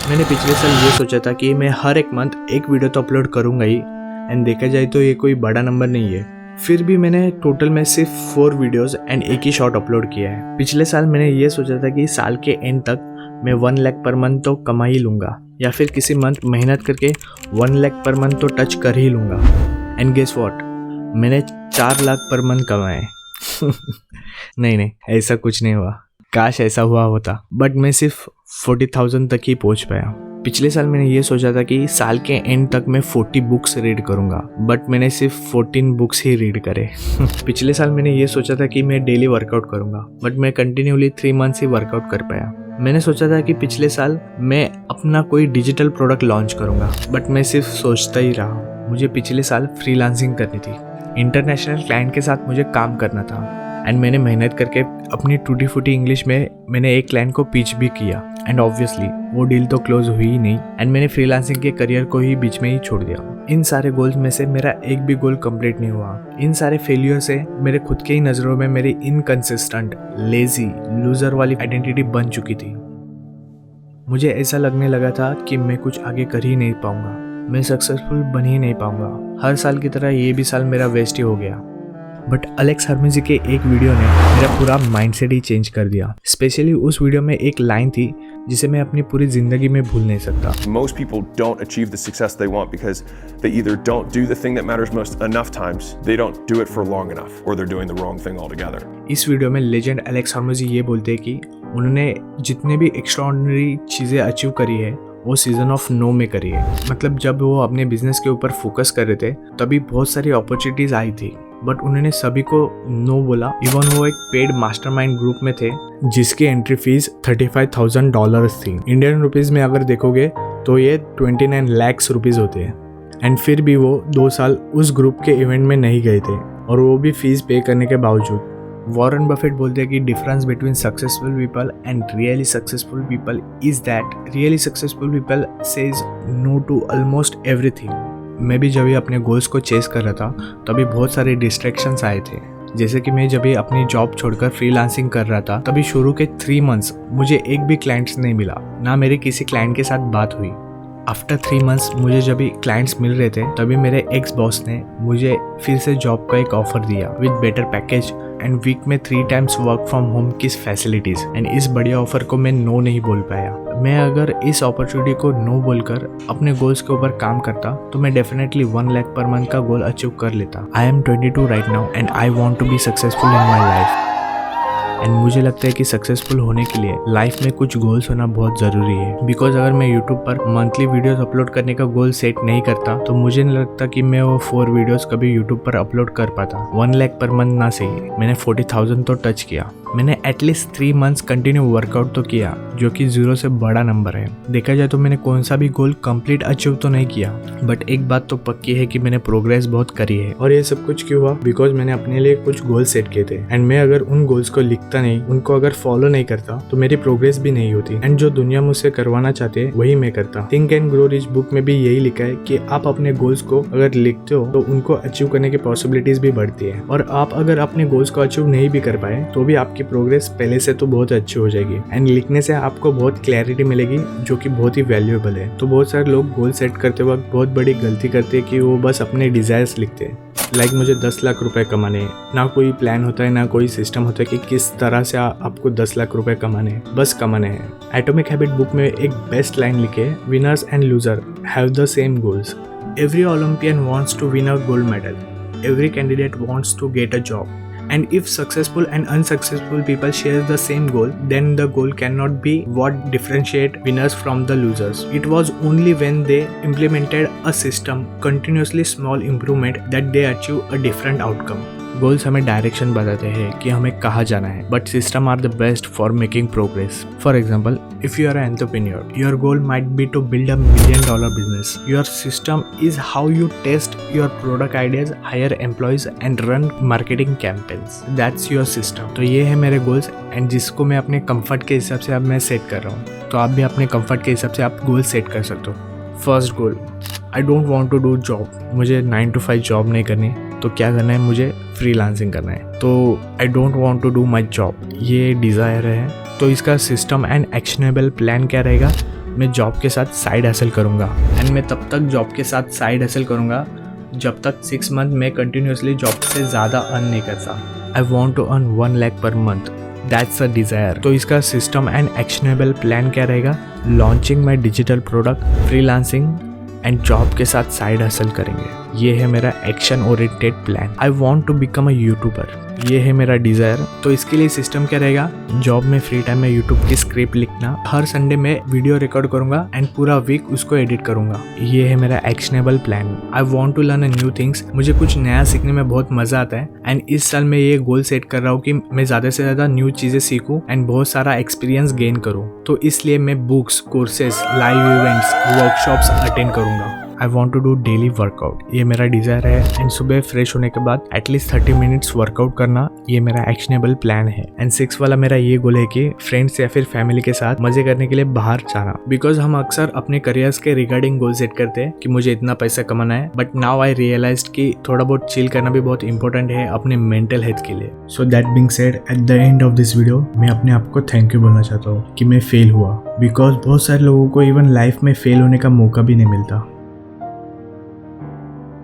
मैंने पिछले साल ये सोचा था कि मैं हर एक मंथ एक वीडियो तो अपलोड करूँगा ही, एंड देखा जाए तो ये कोई बड़ा नंबर नहीं है। फिर भी मैंने टोटल में सिर्फ 4 वीडियोस एंड एक ही शॉर्ट अपलोड किया है। पिछले साल मैंने ये सोचा था कि साल के एंड तक मैं 1 लाख पर मंथ तो कमा ही लूँगा, या फिर किसी मंथ मेहनत करके 1 लाख पर मंथ तो टच कर ही लूँगा। एंड गेस व्हाट, मैंने 4 लाख पर मंथ कमाए। नहीं, ऐसा कुछ नहीं हुआ, काश ऐसा हुआ होता, बट मैं सिर्फ 40,000 तक ही पहुंच पाया। पिछले साल मैंने ये सोचा था कि साल के एंड तक मैं 40 बुक्स रीड करूंगा, बट मैंने सिर्फ 14 बुक्स ही रीड करे। पिछले साल मैंने ये सोचा था कि मैं डेली वर्कआउट करूंगा, बट मैं कंटिन्यूली 3 मंथ्स ही वर्कआउट कर पाया। मैंने सोचा था कि पिछले साल मैं अपना कोई डिजिटल प्रोडक्ट लॉन्च करूंगा, बट मैं सिर्फ सोचता ही रहा। मुझे पिछले साल फ्रीलांसिंग करनी थी, इंटरनेशनल क्लाइंट के साथ मुझे काम करना था, एंड मैंने मेहनत करके अपनी टूटी फूटी इंग्लिश में मैंने एक क्लाइंट को पिच भी किया, एंड ऑब्वियसली वो डील तो क्लोज हुई ही नहीं, एंड मैंने फ्रीलांसिंग के करियर को ही बीच में ही छोड़ दिया। इन सारे गोल्स में से मेरा एक भी गोल कंप्लीट नहीं हुआ। इन सारे फेलियर से मेरे खुद के ही नज़रों में मेरी इनकंसिस्टेंट, लेजी, लूजर वाली आइडेंटिटी बन चुकी थी। मुझे ऐसा लगने लगा था कि मैं कुछ आगे कर ही नहीं पाऊंगा, मैं सक्सेसफुल बन ही नहीं पाऊंगा। हर साल की तरह ये भी साल मेरा वेस्ट ही हो गया। बट अलेक्स हर्मेजी के एक वीडियो ने मेरा पूरा माइंडसेट ही चेंज कर दिया। स्पेशली उस वीडियो में एक लाइन थी जिसे मैं अपनी पूरी जिंदगी में भूल नहीं सकता। Most people don't achieve the success they want because they either don't do the thing that matters most enough times, they don't do it for long enough, or they're doing the wrong thing altogether. इस video में legend Alex हर्मेजी ये बोलते हैं कि उन्होंने जितने भी extraordinary चीज़ें अचीव करी है वो सीजन ऑफ नो में करी है। मतलब जब वो अपने बिजनेस के ऊपर फोकस कर रहे थे तभी बहुत सारी अपॉर्चुनिटीज आई थी, बट उन्होंने सभी को नो बोला। इवन वो एक पेड मास्टरमाइंड ग्रुप में थे जिसकी एंट्री फीस $35,000 थी। इंडियन रुपीज में अगर देखोगे तो ये 29 लाख रुपीज होते हैं। एंड फिर भी वो 2 साल उस ग्रुप के इवेंट में नहीं गए थे, और वो भी फीस पे करने के बावजूद। वॉरेन बफेट बोलते हैं कि difference between successful people and really successful people is that really successful people says no to almost everything. मैं भी जब भी अपने गोल्स को चेस कर रहा था तभी बहुत सारे डिस्ट्रैक्शंस आए थे। जैसे कि मैं जब भी अपनी जॉब छोड़कर फ्रीलांसिंग कर रहा था तभी शुरू के 3 मंथ्स मुझे एक भी क्लाइंट्स नहीं मिला, ना मेरे किसी क्लाइंट के साथ बात हुई। आफ्टर 3 मंथ्स मुझे जब भी क्लाइंट्स मिल रहे थे तभी मेरे एक्स बॉस ने मुझे फिर से जॉब का एक ऑफर दिया with better package and week में 3 टाइम्स वर्क फ्रॉम होम की फैसिलिटीज। एंड इस बढ़िया ऑफर को मैं नो नहीं बोल पाया। मैं अगर इस अपॉर्चुनिटी को नो बोलकर अपने गोल्स के ऊपर काम करता तो मैं डेफिनेटली 1 लाख पर मंथ का गोल अचीव कर लेता। I am 22 right now and I want to be successful in my life. And मुझे लगता है कि सक्सेसफुल होने के लिए लाइफ में कुछ गोल्स होना बहुत ज़रूरी है। बिकॉज अगर मैं यूट्यूब पर मंथली वीडियोस अपलोड करने का गोल सेट नहीं करता तो मुझे नहीं लगता कि मैं वो 4 वीडियोस कभी यूट्यूब पर अपलोड कर पाता। 1 लाख पर मंथ ना सही, मैंने 40,000 तो टच किया। मैंने एटलीस्ट 3 मंथ्स कंटिन्यू वर्कआउट तो किया, जो कि 0 से बड़ा नंबर है। देखा जाए तो मैंने कौन सा भी गोल कंप्लीट अचीव तो नहीं किया, बट एक बात तो पक्की है कि मैंने प्रोग्रेस बहुत करी है। और ये सब कुछ क्यों हुआ? बिकॉज मैंने अपने लिए कुछ गोल सेट किए थे, एंड मैं अगर उन गोल्स को लिखता नहीं, उनको अगर फॉलो नहीं करता तो मेरी प्रोग्रेस भी नहीं होती। एंड जो दुनिया मुझसे करवाना चाहते है वही मैं करता। Think and grow rich book में भी यही लिखा है कि आप अपने गोल्स को अगर लिखते हो तो उनको अचीव करने की पॉसिबिलिटीज भी बढ़ती है। और आप अगर अपने गोल्स को अचीव नहीं भी कर पाए तो भी आपकी प्रोग्रेस पहले से तो बहुत अच्छी हो जाएगी। एंड लिखने से आपको बहुत क्लैरिटी मिलेगी, जो कि बहुत ही वैल्यूएबल है। तो बहुत सारे लोग गोल सेट करते वक्त बहुत बड़ी गलती करते हैं कि वो बस अपने डिजायर्स लिखते हैं। लाइक मुझे 10 लाख रुपए कमाने हैं, ना कोई प्लान होता है ना कोई सिस्टम होता है कि किस तरह से आपको 10 लाख रुपए कमाने हैं, बस कमाने हैं। एटॉमिक हैबिट बुक में एक बेस्ट लाइन लिखे, winners and loser have the same goals. Every Olympian wants to win a gold medal, every candidate wants to get a job. And if successful and unsuccessful people share the same goal, then the goal cannot be what differentiate winners from the losers. It was only when they implemented a system, continuously small improvement, that they achieve a different outcome. Goals हमें direction बताते हैं कि हमें कहाँ जाना है, but system are the best for making progress. For example, if you are an entrepreneur, your goal might be to build a $1 million business. Your system is how you test your product ideas, hire employees and run marketing campaigns. That's your system. तो ये है मेरे goals, and जिसको मैं अपने comfort के हिसाब से अब मैं सेट कर रहा हूँ। तो आप भी अपने कंफर्ट के हिसाब से आप गोल सेट कर सकते हो। First goal, I don't want to do job. मुझे 9 to 5 जॉब नहीं करनी, तो क्या करना है, मुझे फ्रीलांसिंग करना है। तो I don't want to do my job, ये डिज़ायर है। तो इसका सिस्टम एंड एक्शनेबल प्लान क्या रहेगा? मैं जॉब के साथ साइड हसल करूँगा एंड मैं तब तक जॉब के साथ साइड हसल करूँगा जब तक 6 मंथ मैं कंटिन्यूसली जॉब से ज़्यादा अर्न नहीं करता। I want to earn 1 lakh per month, that's a desire. तो इसका सिस्टम एंड एक्शनेबल प्लान क्या रहेगा? Launching my digital product, freelancing and job के साथ साइड हसल करेंगे। ये है मेरा action oriented plan. I want to become a YouTuber, ये है मेरा डिज़ायर। तो इसके लिए सिस्टम क्या रहेगा? जॉब में फ्री टाइम में यूट्यूब की स्क्रिप्ट लिखना, हर संडे में वीडियो रिकॉर्ड करूंगा एंड पूरा वीक उसको एडिट करूंगा। ये है मेरा actionable plan. I want to learn new things, मुझे कुछ नया सीखने में बहुत मजा आता है एंड इस साल मैं ये गोल सेट कर रहा हूँ कि मैं ज़्यादा से ज़्यादा न्यू चीज़ें सीखूँ एंड बहुत सारा एक्सपीरियंस गेन करूँ। तो इसलिए मैं books, courses, live events, workshops attend करूँगा। I want to do daily workout, ये मेरा डिज़ायर है एंड सुबह फ्रेश होने के बाद एटलीस्ट 30 मिनट्स वर्कआउट करना, ये मेरा एक्शनेबल प्लान है। एंड 6 वाला मेरा ये गोल है कि फ्रेंड्स या फिर फैमिली के साथ मजे करने के लिए बाहर जाना। बिकॉज हम अक्सर अपने करियर्स के रिगार्डिंग गोल सेट करते हैं कि मुझे इतना पैसा कमाना है, बट नाउ आई रियलाइज कि थोड़ा बहुत चिल करना भी बहुत इंपॉर्टेंट है अपने मेंटल हेल्थ के लिए। So that being said, at the end of this video मैं अपने आप को थैंक यू बोलना चाहता हूँ कि मैं फेल हुआ, बिकॉज बहुत सारे लोगों को इवन लाइफ में फेल होने का मौका भी नहीं मिलता।